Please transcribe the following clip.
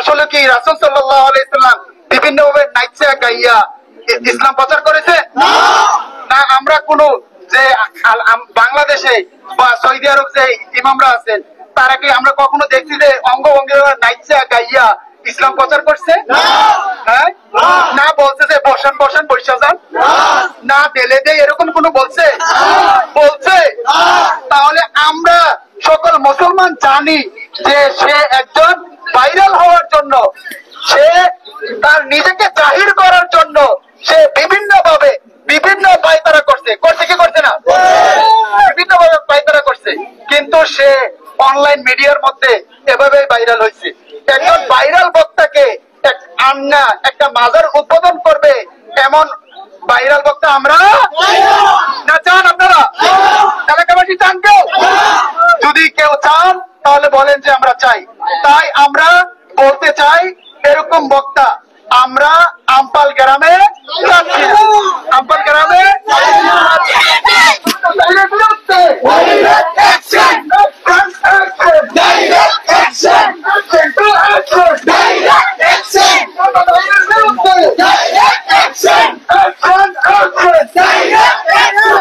আসলে কি রাসূল সাল্লাল্লাহু আলাইহি সাল্লাম বিভিন্ন ভাবে নাচা গাইয়া ইসলাম প্রচার করেছে? না আমরা কোন যে বাংলাদেশে বা সৌদি আরব যে ইমামরা আছেন তারা কি আমরা কখনো দেখছি যে অঙ্গভঙ্গি নাচা গাইয়া ইসলাম প্রচার করছে? হ্যাঁ, না বলছে যে বসেন বসেন বৈশা যান, না দেলে দেয় এরকম কোন বলছে? বলছে। তাহলে আমরা সকল মুসলমান জানি যে সে একজন ভাইরাল হওয়ার জন্য, সে তার নিজেকে জাহির করার জন্য সে বিভিন্ন ভাবে বিভিন্ন পায়তারা করছে কি করছে না? বিভিন্ন ভাবে পায়তারা করছে, কিন্তু সে অনলাইন মিডিয়ার মধ্যে এভাবে ভাইরাল হয়েছে। একজন ভাইরাল বক্তাকে একটা মাজার উদ্বোধন করবে এমন ভাইরাল বক্তা আমরা না চান? আপনারা এলাকাবাসী চান? কেউ যদি কেউ চান তাহলে বলেন যে আমরা চাই। তাই আমরা বলতে চাই এরকম বক্তা আমরা আমপাল গ্রামে